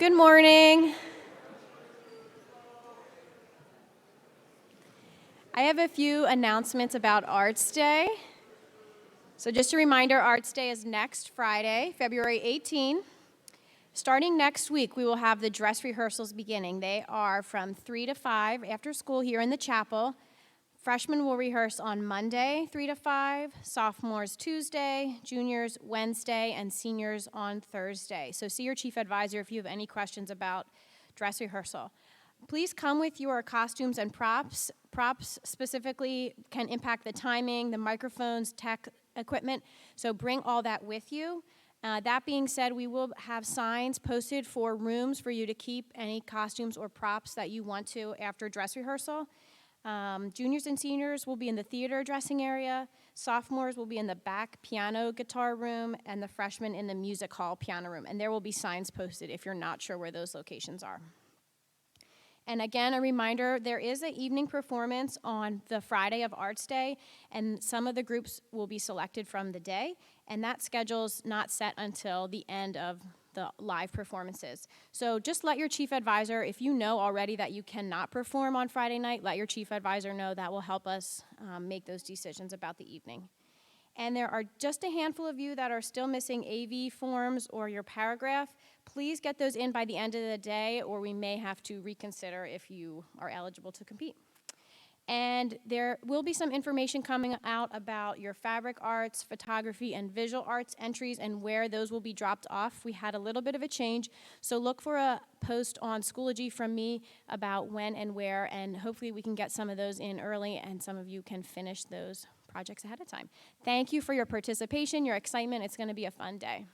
Good morning. I have a few announcements about Arts Day. So just a reminder, Arts Day is next Friday, February 18. Starting next week, we will have the dress rehearsals beginning. They are from 3 to 5 after school here in the chapel. Freshmen will rehearse on Monday, 3 to 5, sophomores Tuesday, juniors Wednesday, and seniors on Thursday. So see your chief advisor if you have any questions about dress rehearsal. Please come with your costumes and props. Props specifically can impact the timing, the microphones, tech equipment, so bring all that with you. That being said, we will have signs posted for rooms for you to keep any costumes or props that you want to after dress rehearsal. Juniors and seniors will be in the theater dressing area. Sophomores will be in the back piano guitar room, and the freshmen in the music hall piano room. And there will be signs posted if you're not sure where those locations are. And again, a reminder, there is an evening performance on the Friday of Arts Day, and some of the groups will be selected from the day, and that schedule's not set until the end of the live performances. So just let your chief advisor, if you know already that you cannot perform on Friday night, let your chief advisor know. That will help us make those decisions about the evening. And there are just a handful of you that are still missing AV forms or your paragraph. Please get those in by the end of the day, or we may have to reconsider if you are eligible to compete. And there will be some information coming out about your fabric arts, photography, and visual arts entries and where those will be dropped off. We had a little bit of a change, so look for a post on Schoology from me about when and where, and hopefully we can get some of those in early and some of you can finish those projects ahead of time. Thank you for your participation, your excitement. It's going to be a fun day.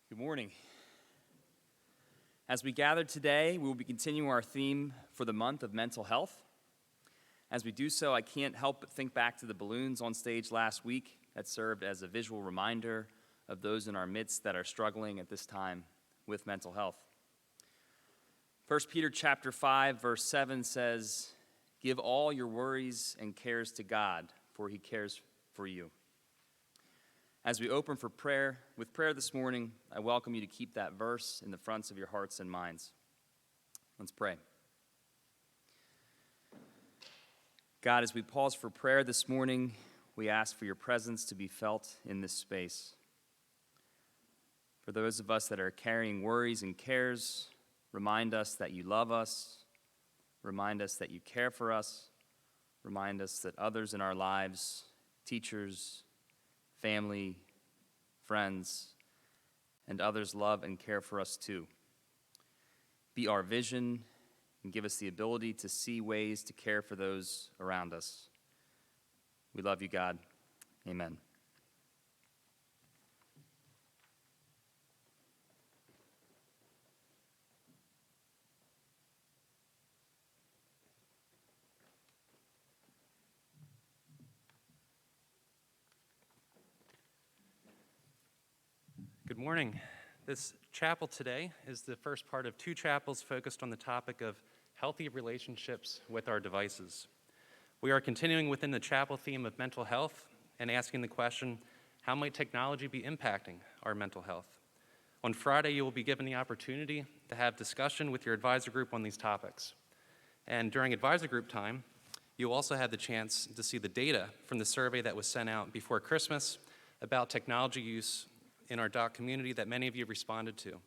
Good morning. As we gather today, we will be continuing our theme for the month of mental health. As we do so, I can't help but think back to the balloons on stage last week that served as a visual reminder of those in our midst that are struggling at this time with mental health. 1 Peter chapter 5, verse 7 says, "Give all your worries and cares to God, for he cares for you." As we open with prayer this morning, I welcome you to keep that verse in the fronts of your hearts and minds. Let's pray. God, as we pause for prayer this morning, we ask for your presence to be felt in this space. For those of us that are carrying worries and cares, remind us that you love us, remind us that you care for us, remind us that others in our lives, teachers, family, friends, and others love and care for us too. Be our vision and give us the ability to see ways to care for those around us. We love you, God. Amen. Good morning. This chapel today is the first part of two chapels focused on the topic of healthy relationships with our devices. We are continuing within the chapel theme of mental health and asking the question, how might technology be impacting our mental health? On Friday, you will be given the opportunity to have discussion with your advisor group on these topics. And during advisor group time, you'll also have the chance to see the data from the survey that was sent out before Christmas about technology use in our DOC community that many of you responded to.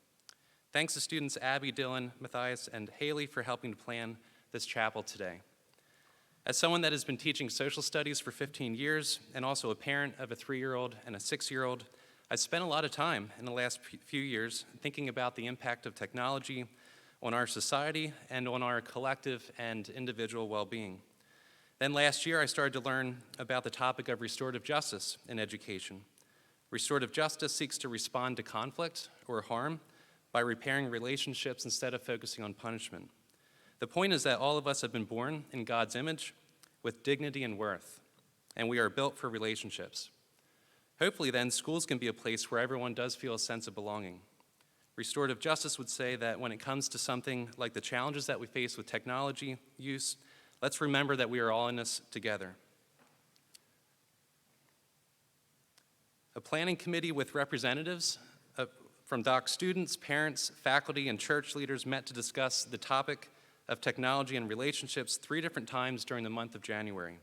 Thanks to students Abby, Dylan, Matthias, and Haley for helping to plan this chapel today. As someone that has been teaching social studies for 15 years and also a parent of a 3-year-old and a 6-year-old, I've spent a lot of time in the last few years thinking about the impact of technology on our society and on our collective and individual well-being. Then last year, I started to learn about the topic of restorative justice in education. Restorative justice seeks to respond to conflict or harm by repairing relationships instead of focusing on punishment. The point is that all of us have been born in God's image with dignity and worth, and we are built for relationships. Hopefully then, schools can be a place where everyone does feel a sense of belonging. Restorative justice would say that when it comes to something like the challenges that we face with technology use, let's remember that we are all in this together. A planning committee with representatives from DOC students, parents, faculty, and church leaders met to discuss the topic of technology and relationships 3 different times during the month of January.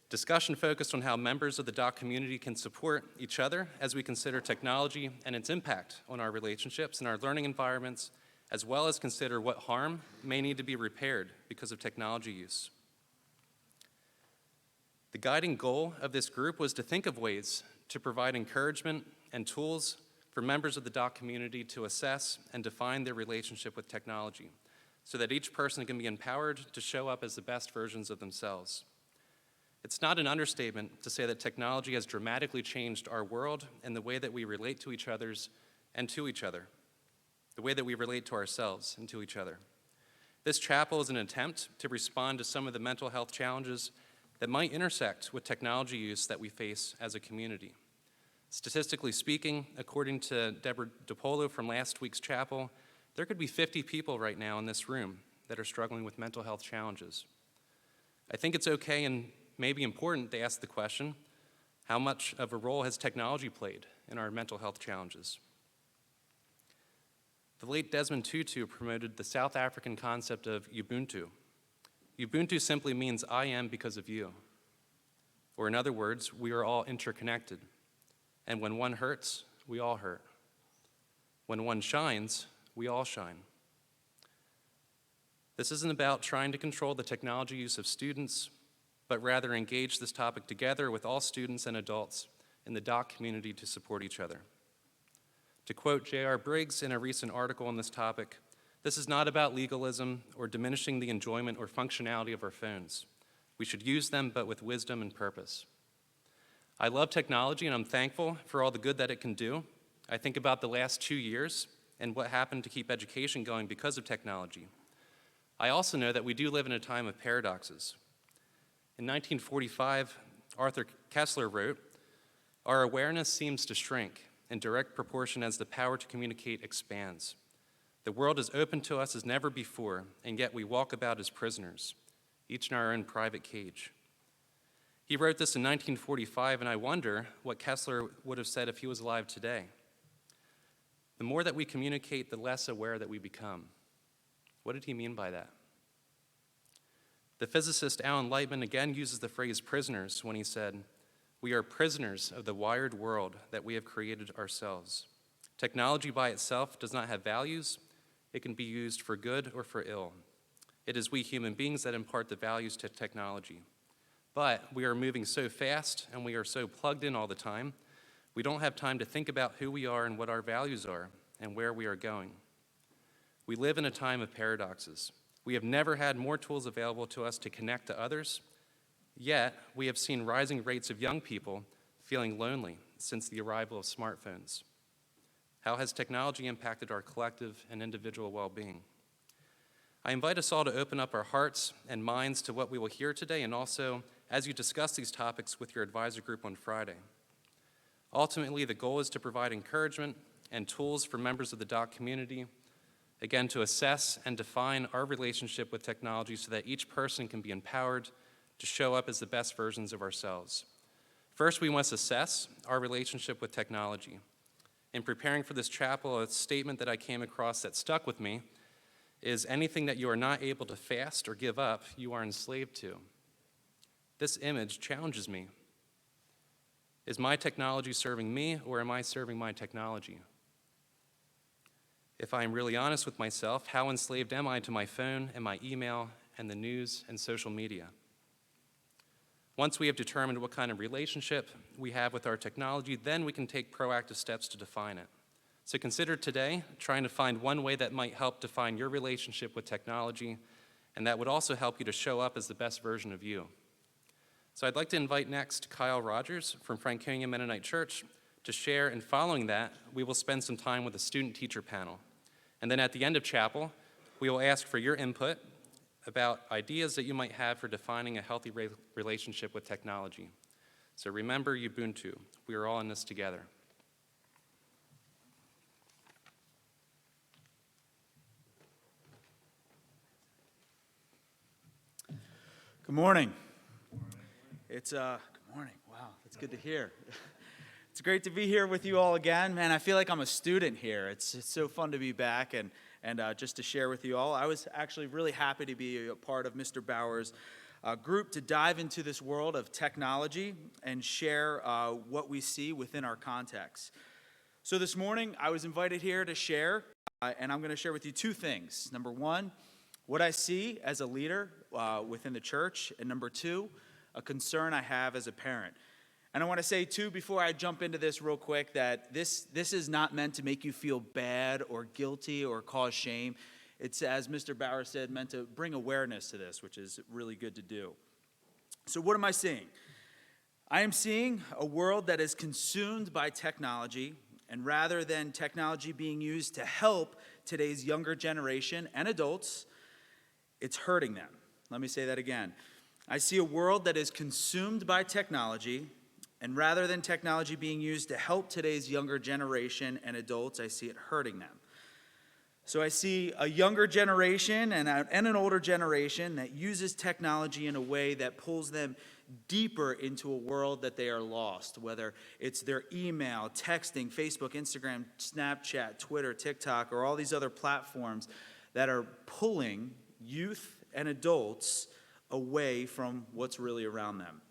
Discussion focused on how members of the DOC community can support each other as we consider technology and its impact on our relationships and our learning environments, as well as consider what harm may need to be repaired because of technology use. The guiding goal of this group was to think of ways to provide encouragement and tools for members of the DOC community to assess and define their relationship with technology so that each person can be empowered to show up as the best versions of themselves. It's not an understatement to say that technology has dramatically changed our world and the way that we relate to each other and to each other, the way that we relate to ourselves and to each other. This chapel is an attempt to respond to some of the mental health challenges that might intersect with technology use that we face as a community. Statistically speaking, according to Deborah DiPolo from last week's chapel, there could be 50 people right now in this room that are struggling with mental health challenges. I think it's okay and maybe important to ask the question, how much of a role has technology played in our mental health challenges? The late Desmond Tutu promoted the South African concept of Ubuntu. Ubuntu simply means I am because of you. Or in other words, we are all interconnected. And when one hurts, we all hurt. When one shines, we all shine. This isn't about trying to control the technology use of students, but rather engage this topic together with all students and adults in the DOC community to support each other. To quote J.R. Briggs in a recent article on this topic, this is not about legalism or diminishing the enjoyment or functionality of our phones. We should use them, but with wisdom and purpose. I love technology, and I'm thankful for all the good that it can do. I think about the last 2 years and what happened to keep education going because of technology. I also know that we do live in a time of paradoxes. In 1945, Arthur Koestler wrote, "Our awareness seems to shrink in direct proportion as the power to communicate expands. The world is open to us as never before, and yet we walk about as prisoners, each in our own private cage." He wrote this in 1945, and I wonder what Koestler would have said if he was alive today. The more that we communicate, the less aware that we become. What did he mean by that? The physicist Alan Lightman again uses the phrase prisoners when he said, "We are prisoners of the wired world that we have created ourselves. Technology by itself does not have values. It can be used for good or for ill. It is we human beings that impart the values to technology. But we are moving so fast and we are so plugged in all the time, we don't have time to think about who we are and what our values are and where we are going. We live in a time of paradoxes. We have never had more tools available to us to connect to others, yet we have seen rising rates of young people feeling lonely since the arrival of smartphones. How has technology impacted our collective and individual well-being? I invite us all to open up our hearts and minds to what we will hear today, and also as you discuss these topics with your advisor group on Friday. Ultimately, the goal is to provide encouragement and tools for members of the DOC community, again, to assess and define our relationship with technology so that each person can be empowered to show up as the best versions of ourselves. First, we must assess our relationship with technology. In preparing for this chapel, a statement that I came across that stuck with me is, anything that you are not able to fast or give up, you are enslaved to. This image challenges me. Is my technology serving me, or am I serving my technology? If I am really honest with myself, how enslaved am I to my phone and my email and the news and social media? Once we have determined what kind of relationship we have with our technology, then we can take proactive steps to define it. So consider today trying to find one way that might help define your relationship with technology, and that would also help you to show up as the best version of you. So I'd like to invite next Kyle Rodgers from Franconia Mennonite Church to share, and following that, we will spend some time with a student-teacher panel. And then at the end of chapel, we will ask for your input about ideas that you might have for defining a healthy relationship with technology. So remember Ubuntu. We are all in this together. Good morning. Good morning. Wow, that's good to hear. It's great to be here with you all again. Man, I feel like I'm a student here. It's so fun to be back and just to share with you all. I was actually really happy to be a part of Mr. Bauer's group to dive into this world of technology and share what we see within our context. So this morning, I was invited here to share, and I'm going to share with you two things. Number one, what I see as a leader within the church, and number two, a concern I have as a parent. And I want to say, too, before I jump into this real quick, that this is not meant to make you feel bad or guilty or cause shame. It's, as Mr. Bauer said, meant to bring awareness to this, which is really good to do. So what am I seeing? I am seeing a world that is consumed by technology, and rather than technology being used to help today's younger generation and adults, it's hurting them. Let me say that again. I see a world that is consumed by technology, and rather than technology being used to help today's younger generation and adults, I see it hurting them. So I see a younger generation and an older generation that uses technology in a way that pulls them deeper into a world that they are lost, whether it's their email, texting, Facebook, Instagram, Snapchat, Twitter, TikTok, or all these other platforms that are pulling youth and adults away from what's really around them.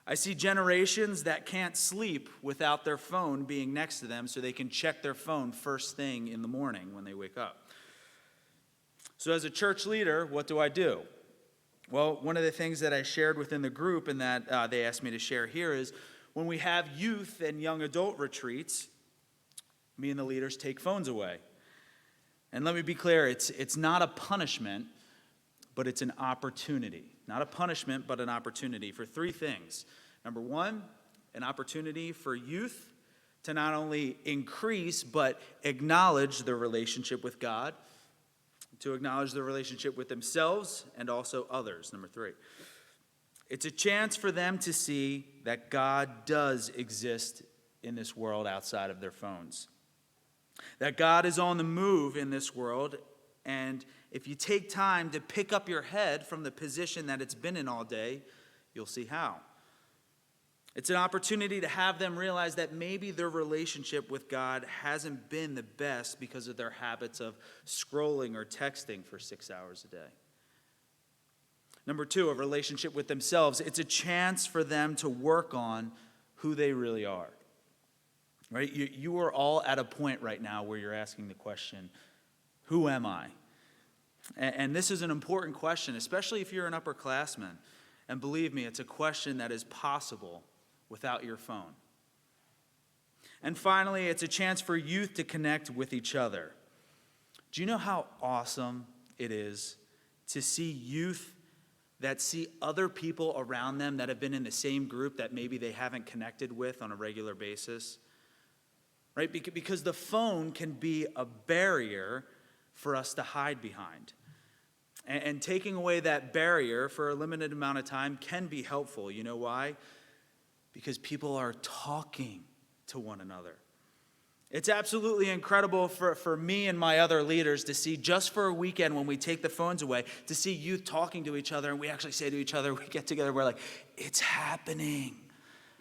I see generations that can't sleep without their phone being next to them so they can check their phone first thing in the morning when they wake up. So as a church leader, what do? Well, one of the things that I shared within the group and that they asked me to share here is when we have youth and young adult retreats, me and the leaders take phones away. And let me be clear, it's not a punishment, but it's an opportunity. Not a punishment, but an opportunity for three things. Number one, an opportunity for youth to not only increase, but acknowledge their relationship with God, to acknowledge their relationship with themselves and also others. Number three, it's a chance for them to see that God does exist in this world outside of their phones. That God is on the move in this world, and if you take time to pick up your head from the position that it's been in all day, you'll see how. It's an opportunity to have them realize that maybe their relationship with God hasn't been the best because of their habits of scrolling or texting for 6 hours a day. Number two, a relationship with themselves. It's a chance for them to work on who they really are. Right? You are all at a point right now where you're asking the question, who am I? And this is an important question, especially if you're an upperclassman. And believe me, it's a question that is possible without your phone. And finally, it's a chance for youth to connect with each other. Do you know how awesome it is to see youth that see other people around them that have been in the same group that maybe they haven't connected with on a regular basis? Right? Because the phone can be a barrier for us to hide behind. And taking away that barrier for a limited amount of time can be helpful. You know why? Because people are talking to one another. It's absolutely incredible for me and my other leaders to see, just for a weekend when we take the phones away, to see youth talking to each other, and we actually say to each other, we get together, we're like, it's happening.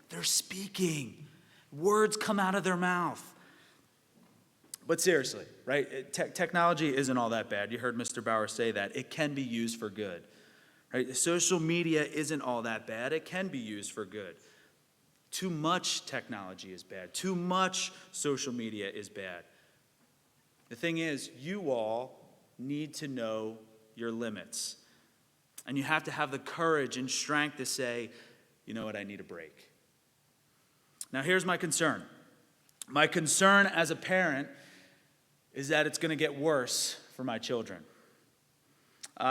They're speaking. Words come out of their mouth. But seriously, right? Technology isn't all that bad. You heard Mr. Bauer say that. It can be used for good. Right? Social media isn't all that bad. It can be used for good. Too much technology is bad. Too much social media is bad. The thing is, you all need to know your limits. And you have to have the courage and strength to say, you know what, I need a break. Now, here's my concern. My concern as a parent is that it's going to get worse for my children.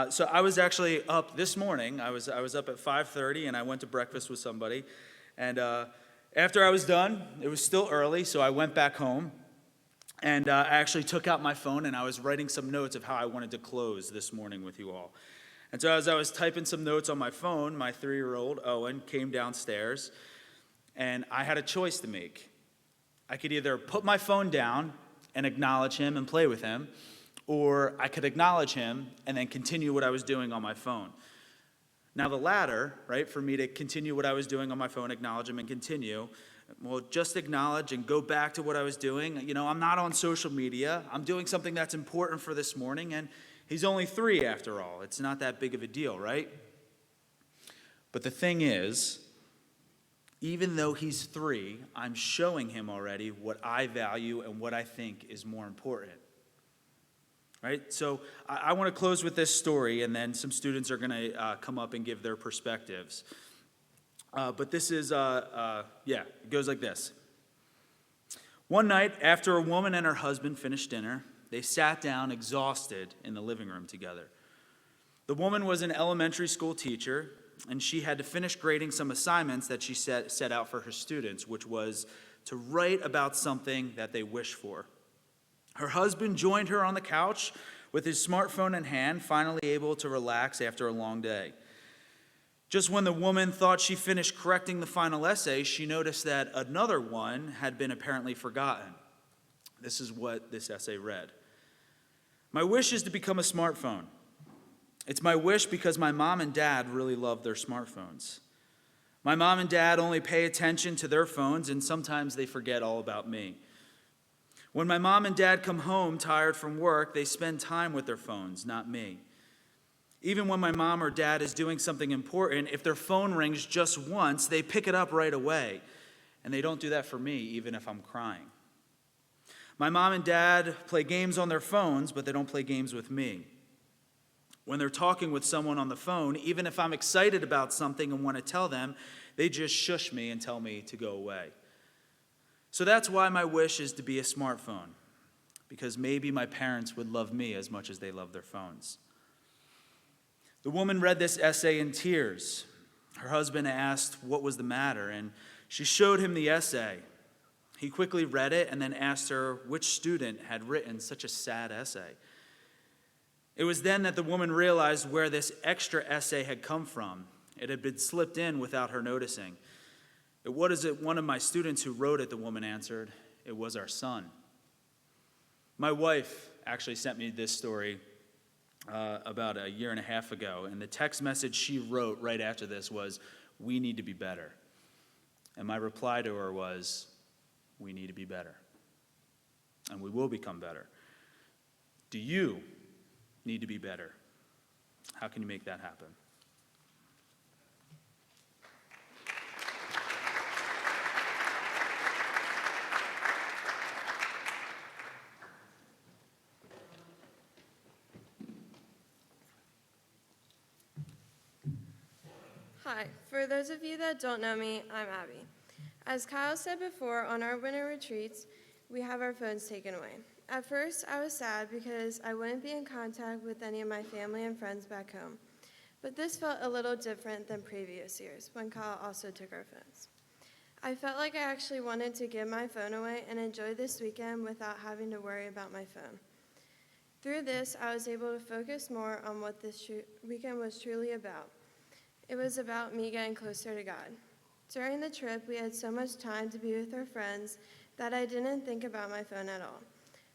So I was actually up this morning. I was up at 5:30, and I went to breakfast with somebody. And after I was done, it was still early, so I went back home. And I actually took out my phone, and I was writing some notes of how I wanted to close this morning with you all. And so as I was typing some notes on my phone, my 3-year-old Owen came downstairs, and I had a choice to make. I could either put my phone down and acknowledge him and play with him, or I could acknowledge him and then continue what I was doing on my phone. Now the latter, right, for me to continue what I was doing on my phone, acknowledge him and continue, well, just acknowledge and go back to what I was doing. I'm not on social media. I'm doing something that's important for this morning, and he's only 3 after all. It's not that big of a deal, right? But the thing is, even though he's 3, I'm showing him already what I value and what I think is more important. Right? So I want to close with this story, and then some students are going to come up and give their perspectives. But this is, it goes like this. One night, after a woman and her husband finished dinner, they sat down exhausted in the living room together. The woman was an elementary school teacher, and she had to finish grading some assignments that she set out for her students, which was to write about something that they wish for. Her husband joined her on the couch with his smartphone in hand, finally able to relax after a long day. Just when the woman thought she finished correcting the final essay, she noticed that another one had been apparently forgotten. This is what this essay read. My wish is to become a smartphone. It's my wish because my mom and dad really love their smartphones. My mom and dad only pay attention to their phones, and sometimes they forget all about me. When my mom and dad come home tired from work, they spend time with their phones, not me. Even when my mom or dad is doing something important, if their phone rings just once, they pick it up right away. And they don't do that for me, even if I'm crying. My mom and dad play games on their phones, but they don't play games with me. When they're talking with someone on the phone, even if I'm excited about something and want to tell them, they just shush me and tell me to go away. So that's why my wish is to be a smartphone, because maybe my parents would love me as much as they love their phones. The woman read this essay in tears. Her husband asked what was the matter, and she showed him the essay. He quickly read it and then asked her which student had written such a sad essay. It was then that the woman realized where this extra essay had come from. It had been slipped in without her noticing. It wasn't one of my students who wrote it, the woman answered. It was our son. My wife actually sent me this story about a year and a half ago, and the text message she wrote right after this was, "We need to be better." And my reply to her was, "We need to be better. And we will become better." Do you need to be better? How can you make that happen? Hi, for those of you that don't know me, I'm Abby. As Kyle said before, on our winter retreats, we have our phones taken away. At first, I was sad because I wouldn't be in contact with any of my family and friends back home. But this felt a little different than previous years, when Kyle also took our phones. I felt like I actually wanted to give my phone away and enjoy this weekend without having to worry about my phone. Through this, I was able to focus more on what this weekend was truly about. It was about me getting closer to God. During the trip, we had so much time to be with our friends that I didn't think about my phone at all.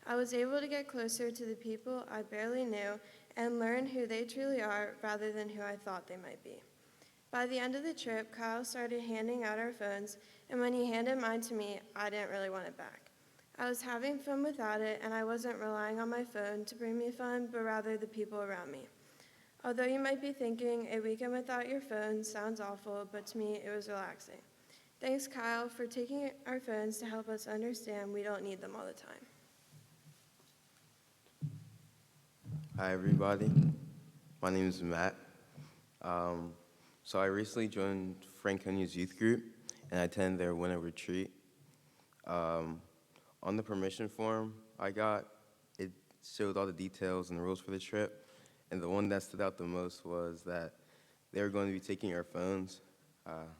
I was able to get closer to the people I barely knew and learn who they truly are rather than who I thought they might be. By the end of the trip, Kyle started handing out our phones, and when he handed mine to me, I didn't really want it back. I was having fun without it, and I wasn't relying on my phone to bring me fun, but rather the people around me. Although you might be thinking, a weekend without your phone sounds awful, but to me, it was relaxing. Thanks, Kyle, for taking our phones to help us understand we don't need them all the time. Hi, everybody. My name is Matt. So I recently joined Franconia's youth group, and I attended their winter retreat. On the permission form I got, it showed all the details and the rules for the trip. And the one that stood out the most was that they were going to be taking our phones.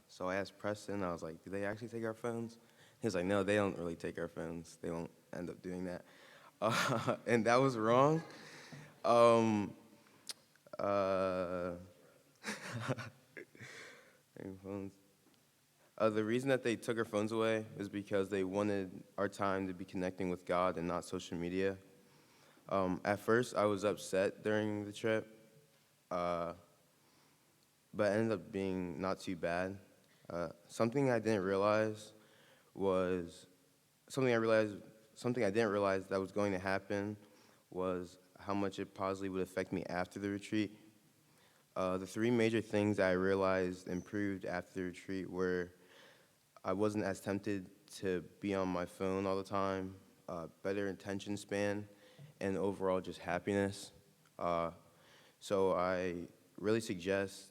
So I asked Preston, I was like, do they actually take our phones? He was like, no, they don't really take our phones. They won't end up doing that. And that was wrong. The reason that they took our phones away is because they wanted our time to be connecting with God and not social media. At first, I was upset during the trip but it ended up being not too bad. Something I didn't realize was something I didn't realize that was going to happen was how much it positively would affect me after the retreat. The three major things I realized improved after the retreat were I wasn't as tempted to be on my phone all the time, better attention span, and overall just happiness. So I really suggest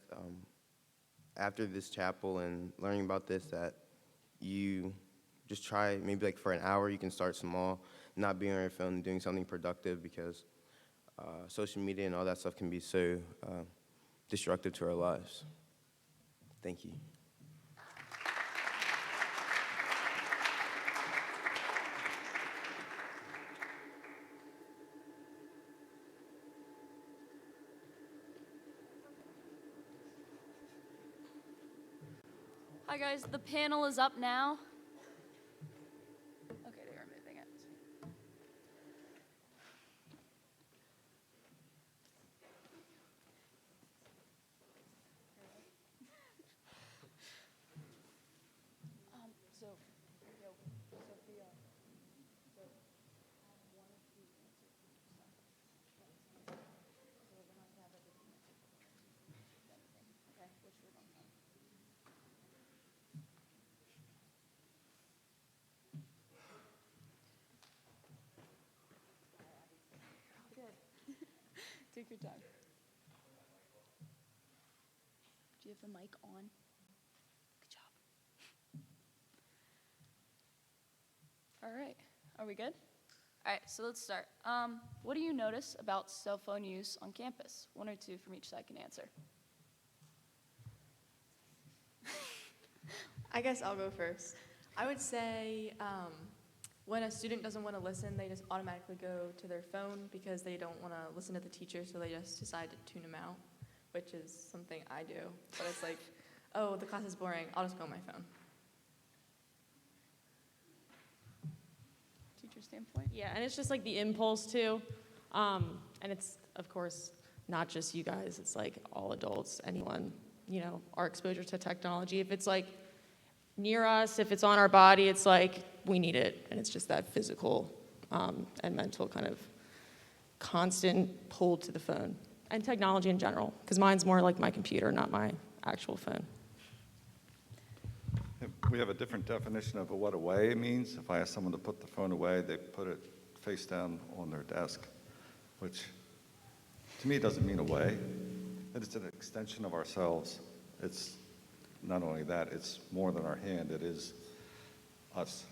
after this chapel and learning about this that you just try maybe like for an hour. You can start small, not being on your phone and doing something productive because social media and all that stuff can be so destructive to our lives. Thank you. Hi guys, the panel is up now. Okay, they are moving it. Take your time. Do you have the mic on? Good job. All right, are we good? All right, so let's start. What do you notice about cell phone use on campus? One or two from each side can answer. I guess I'll go first. I would say when a student doesn't want to listen, they just automatically go to their phone because they don't want to listen to the teacher, so they just decide to tune them out, which is something I do. But it's like, oh, the class is boring, I'll just go on my phone. Teacher standpoint? Yeah, and it's just like the impulse too. And it's, of course, not just you guys, it's like all adults, anyone, you know, our exposure to technology. If it's like near us, if it's on our body, it's like we need it. And it's just that physical and mental kind of constant pull to the phone. And technology in general, because mine's more like my computer, not my actual phone. We have a different definition of what away means. If I ask someone to put the phone away, they put it face down on their desk, which to me doesn't mean away. It's an extension of ourselves. It's not only that, it's more than our hand, it is us.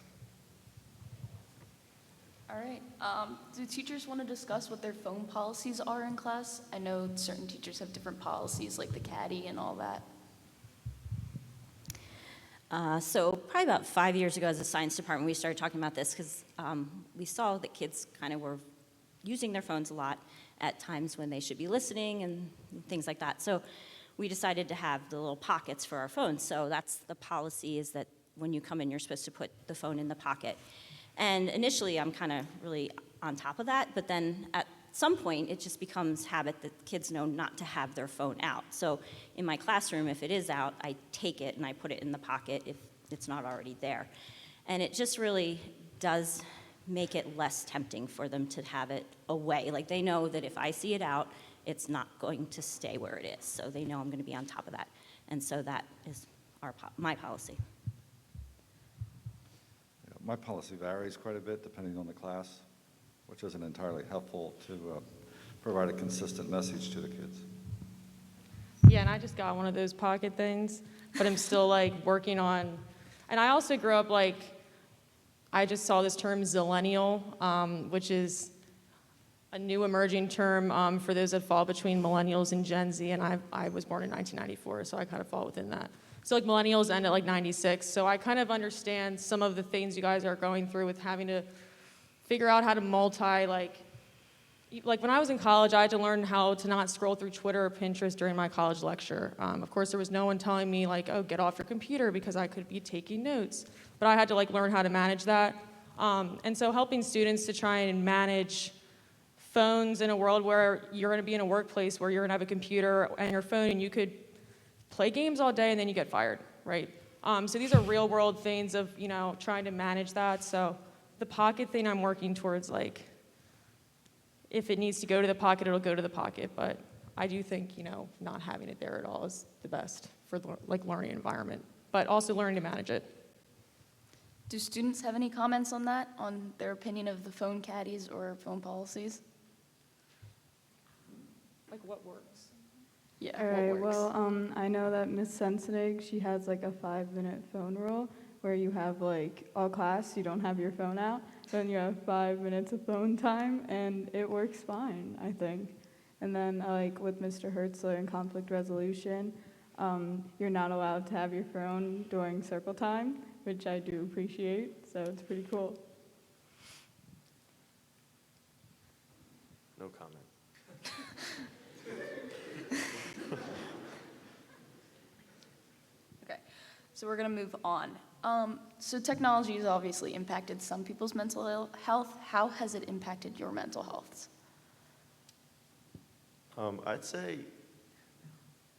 All right. Do teachers want to discuss what their phone policies are in class? I know certain teachers have different policies, like the caddy and all that. So probably about 5 years ago as a science department, we started talking about this because we saw that kids kind of were using their phones a lot at times when they should be listening and things like that. So we decided to have the little pockets for our phones. So that's the policy, is that when you come in, you're supposed to put the phone in the pocket. And initially, I'm kind of really on top of that, but then at some point, it just becomes habit that kids know not to have their phone out. So in my classroom, if it is out, I take it and I put it in the pocket if it's not already there. And it just really does make it less tempting for them to have it away. Like, they know that if I see it out, it's not going to stay where it is. So they know I'm going to be on top of that. And so that is my policy. Yeah, my policy varies quite a bit depending on the class, which isn't entirely helpful to provide a consistent message to the kids. Yeah, and I just got one of those pocket things, but I'm still like working on, and I also grew up like, I just saw this term zillennial, which is a new emerging term for those that fall between millennials and Gen Z, and I was born in 1994, so I kind of fall within that. So like millennials end at like 96, so I kind of understand some of the things you guys are going through with having to figure out how to like when I was in college, I had to learn how to not scroll through Twitter or Pinterest during my college lecture. Of course, there was no one telling me like, oh, get off your computer, because I could be taking notes. But I had to like learn how to manage that. And so helping students to try and manage phones in a world where you're going to be in a workplace where you're going to have a computer and your phone, and you could play games all day and then you get fired, right? So these are real world things of, trying to manage that. So the pocket thing I'm working towards, like, if it needs to go to the pocket, it'll go to the pocket. But I do think, not having it there at all is the best for the learning environment, but also learning to manage it. Do students have any comments on that, on their opinion of the phone caddies or phone policies? Like what works? Yeah, All what right, works? well, I know that Miss Sensenig, she has like a 5-minute phone rule where you have like all class, you don't have your phone out, then you have 5 minutes of phone time, and it works fine, I think. And then like with Mr. Hertzler in conflict resolution, you're not allowed to have your phone during circle time, which I do appreciate, so it's pretty cool. No comment. Okay, so we're going to move on. So technology has obviously impacted some people's mental health. How has it impacted your mental health? I'd say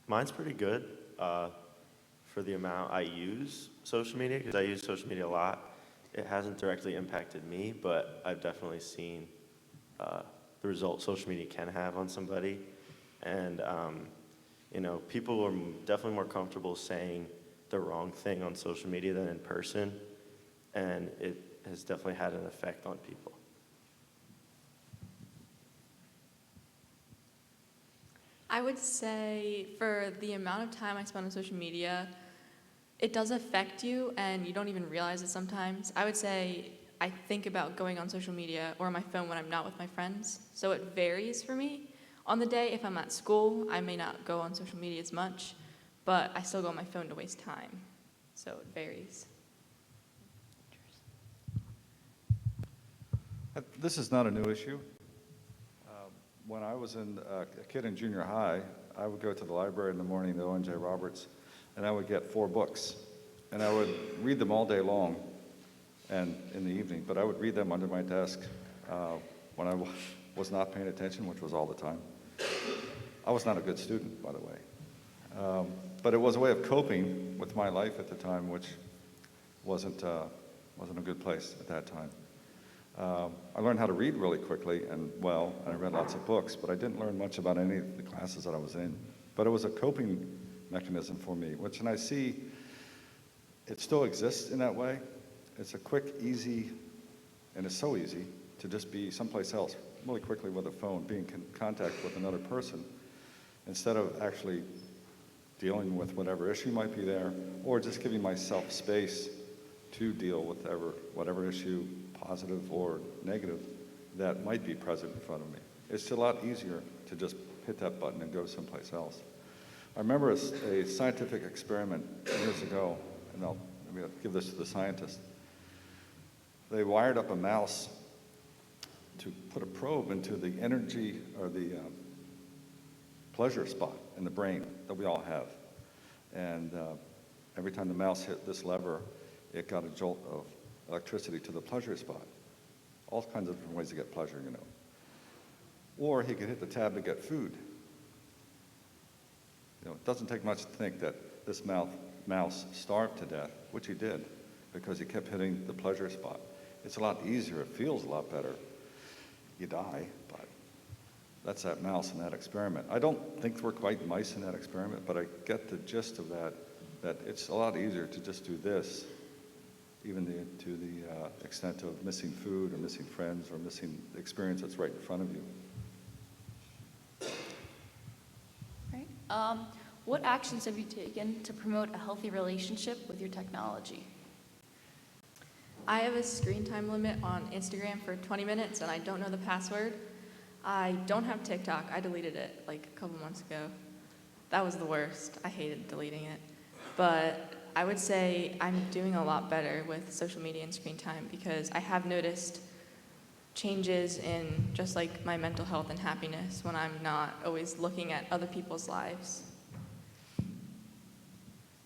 mine's pretty good for the amount I use social media, because I use social media a lot. It hasn't directly impacted me, but I've definitely seen the result social media can have on somebody. And, people are definitely more comfortable saying the wrong thing on social media than in person, and it has definitely had an effect on people. I would say for the amount of time I spend on social media, it does affect you and you don't even realize it sometimes. I would say I think about going on social media or my phone when I'm not with my friends, so it varies for me. On the day, if I'm at school, I may not go on social media as much, but I still go on my phone to waste time, so it varies. This is not a new issue. When I was a kid in junior high, I would go to the library in the morning, the O.N.J. Roberts, and I would get 4 books. And I would read them all day long and in the evening, but I would read them under my desk when I was not paying attention, which was all the time. I was not a good student, by the way. But it was a way of coping with my life at the time, which wasn't a good place at that time. I learned how to read really quickly and well, and I read lots of books, but I didn't learn much about any of the classes that I was in. But it was a coping mechanism for me, which, and I see it still exists in that way. It's a quick, easy, and it's so easy to just be someplace else really quickly with a phone, being in contact with another person, instead of actually dealing with whatever issue might be there, or just giving myself space to deal with whatever issue, positive or negative, that might be present in front of me. It's a lot easier to just hit that button and go someplace else. I remember a scientific experiment years ago, and maybe I'll give this to the scientists. They wired up a mouse to put a probe into the energy or the pleasure spot in the brain that we all have. And every time the mouse hit this lever, it got a jolt of electricity to the pleasure spot. All kinds of different ways to get pleasure, Or he could hit the tab to get food. It doesn't take much to think that this mouse starved to death, which he did, because he kept hitting the pleasure spot. It's a lot easier, it feels a lot better. You die, but that's that mouse in that experiment. I don't think we're quite mice in that experiment, but I get the gist of that it's a lot easier to just do this, even to the extent of missing food or missing friends or missing the experience that's right in front of you. Right. What actions have you taken to promote a healthy relationship with your technology? I have a screen time limit on Instagram for 20 minutes and I don't know the password. I don't have TikTok. I deleted it like a couple months ago. That was the worst. I hated deleting it. But I would say I'm doing a lot better with social media and screen time because I have noticed changes in just like my mental health and happiness when I'm not always looking at other people's lives.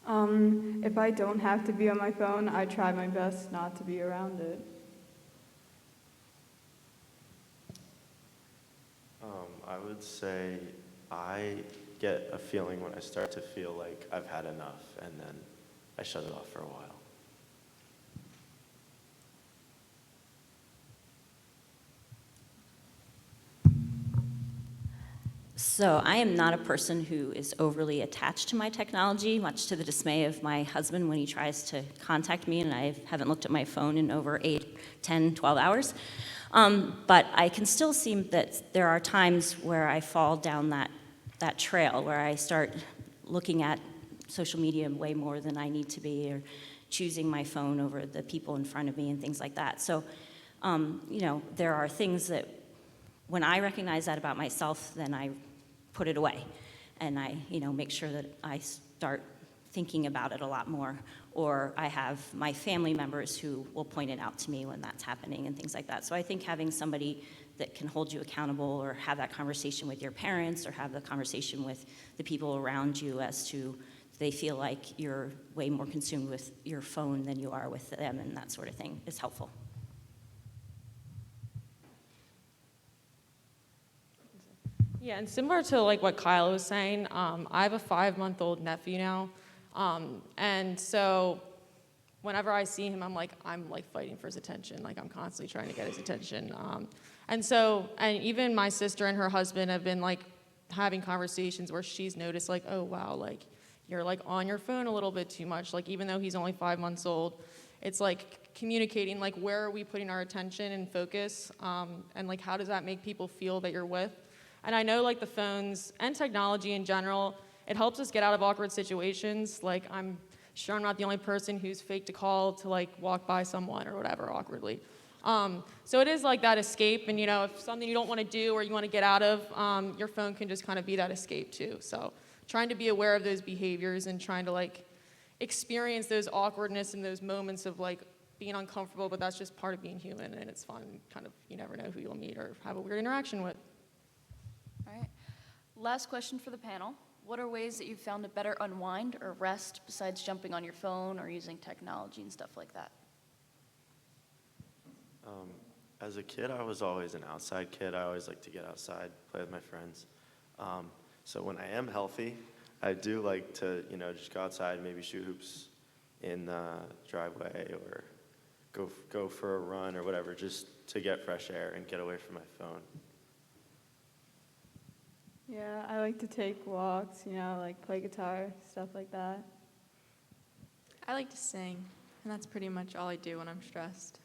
If I don't have to be on my phone, I try my best not to be around it. I would say I get a feeling when I start to feel like I've had enough, and then I shut it off for a while. So I am not a person who is overly attached to my technology, much to the dismay of my husband when he tries to contact me, and I haven't looked at my phone in over 8, 10, 12 hours. But I can still see that there are times where I fall down that trail, where I start looking at social media way more than I need to be, or choosing my phone over the people in front of me and things like that. So, there are things that when I recognize that about myself, then I put it away, and I, make sure that I start thinking about it a lot more. Or I have my family members who will point it out to me when that's happening and things like that. So I think having somebody that can hold you accountable, or have that conversation with your parents, or have the conversation with the people around you as to they feel like you're way more consumed with your phone than you are with them, and that sort of thing is helpful. Yeah, and similar to like what Kyle was saying, I have a 5-month-old nephew now, and so whenever I see him, I'm fighting for his attention. Like, I'm constantly trying to get his attention. And even my sister and her husband have been like having conversations where she's noticed like, oh wow, like you're like on your phone a little bit too much. Like, even though he's only 5 months old, it's like communicating like where are we putting our attention and focus, and like how does that make people feel that you're with. And I know like the phones and technology in general, it helps us get out of awkward situations. Like, I'm sure I'm not the only person who's faked a call to like walk by someone or whatever awkwardly. So it is like that escape, and if something you don't want to do or you want to get out of, your phone can just kind of be that escape too. So trying to be aware of those behaviors and trying to like experience those awkwardness and those moments of like being uncomfortable, but that's just part of being human, and it's fun. Kind of, you never know who you'll meet or have a weird interaction with. All right. Last question for the panel. What are ways that you've found to better unwind or rest besides jumping on your phone or using technology and stuff like that? As a kid, I was always an outside kid. I always liked to get outside, play with my friends. So when I am healthy, I do like to, just go outside, maybe shoot hoops in the driveway, or go for a run or whatever, just to get fresh air and get away from my phone. Yeah, I like to take walks, like play guitar, stuff like that. I like to sing, and that's pretty much all I do when I'm stressed.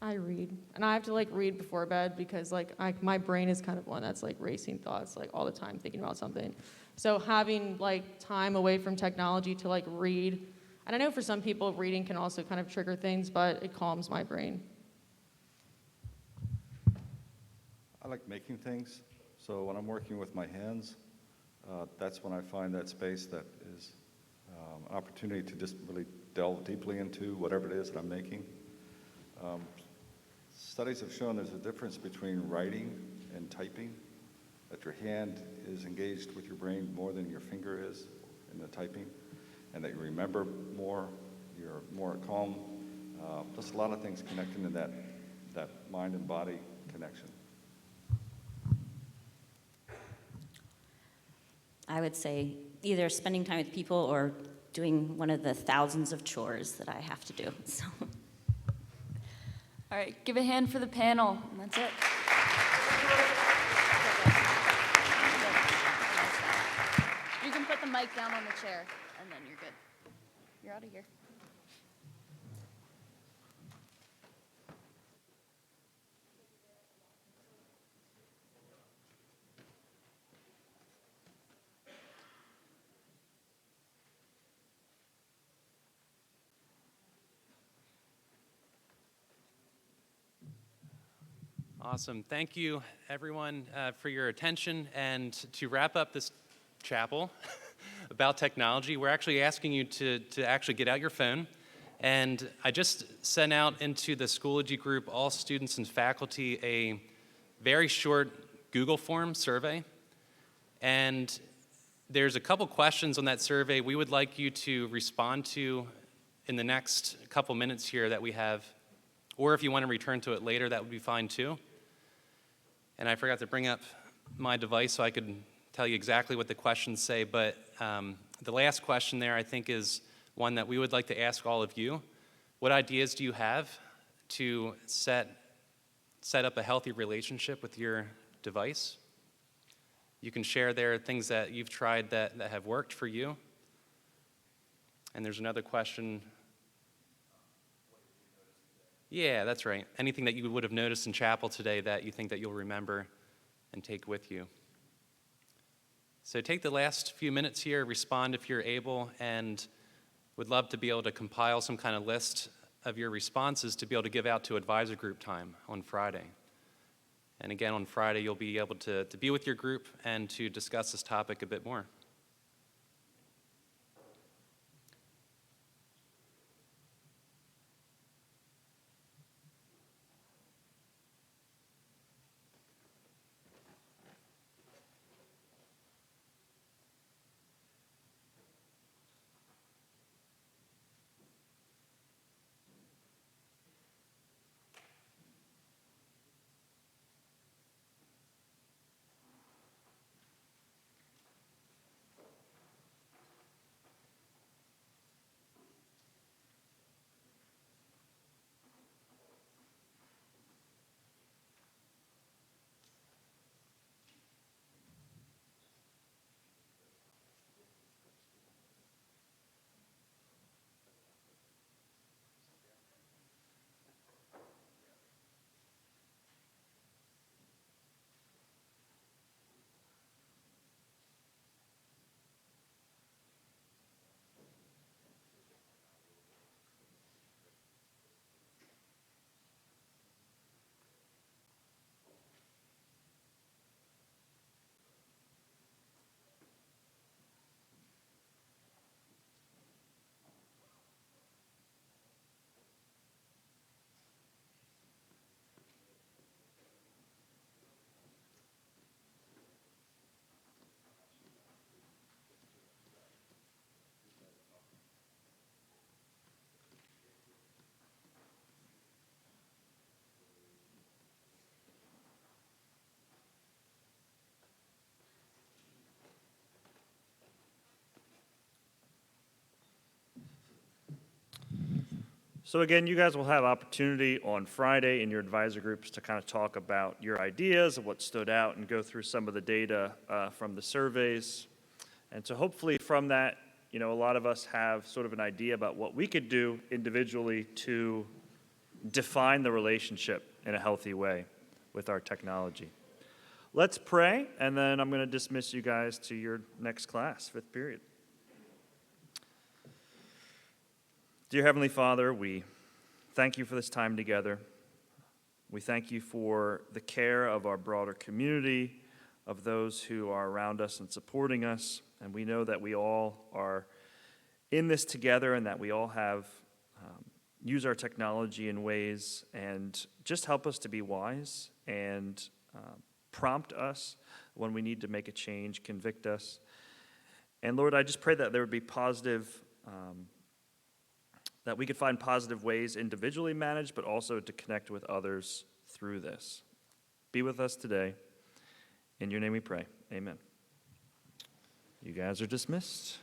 I read, and I have to like read before bed because like my brain is kind of one that's like racing thoughts like all the time thinking about something. So having like time away from technology to like read, and I know for some people reading can also kind of trigger things, but it calms my brain. I like making things, so when I'm working with my hands, that's when I find that space that is an opportunity to just really delve deeply into whatever it is that I'm making. Studies have shown there's a difference between writing and typing, that your hand is engaged with your brain more than your finger is in the typing, and that you remember more, you're more calm. Just a lot of things connecting to that mind and body connection. I would say either spending time with people or doing one of the thousands of chores that I have to do. So. All right, give a hand for the panel, and that's it. You can put the mic down on the chair, and then you're good. You're out of here. Awesome. Thank you, everyone, for your attention. And to wrap up this chapel about technology, we're actually asking you to actually get out your phone. And I just sent out into the Schoology group, all students and faculty, a very short Google form survey. And there's a couple questions on that survey we would like you to respond to in the next couple minutes here that we have. Or if you want to return to it later, that would be fine too. And I forgot to bring up my device so I could tell you exactly what the questions say, but the last question there I think is one that we would like to ask all of you. What ideas do you have to set up a healthy relationship with your device? You can share there things that you've tried that have worked for you. And there's another question. Yeah, that's right. Anything that you would have noticed in chapel today that you think that you'll remember and take with you. So take the last few minutes here, respond if you're able, and would love to be able to compile some kind of list of your responses to be able to give out to advisor group time on Friday. And again, on Friday, you'll be able to be with your group and to discuss this topic a bit more. So again, you guys will have opportunity on Friday in your advisor groups to kind of talk about your ideas of what stood out and go through some of the data from the surveys. And so hopefully from that, a lot of us have sort of an idea about what we could do individually to define the relationship in a healthy way with our technology. Let's pray, and then I'm going to dismiss you guys to your next class, 5th period. Dear Heavenly Father, we thank you for this time together. We thank you for the care of our broader community, of those who are around us and supporting us. And we know that we all are in this together and that we all have use our technology in ways and just help us to be wise and prompt us when we need to make a change, convict us. And Lord, I just pray that there would be positive that we could find positive ways individually managed, but also to connect with others through this. Be with us today. In your name we pray. Amen. You guys are dismissed.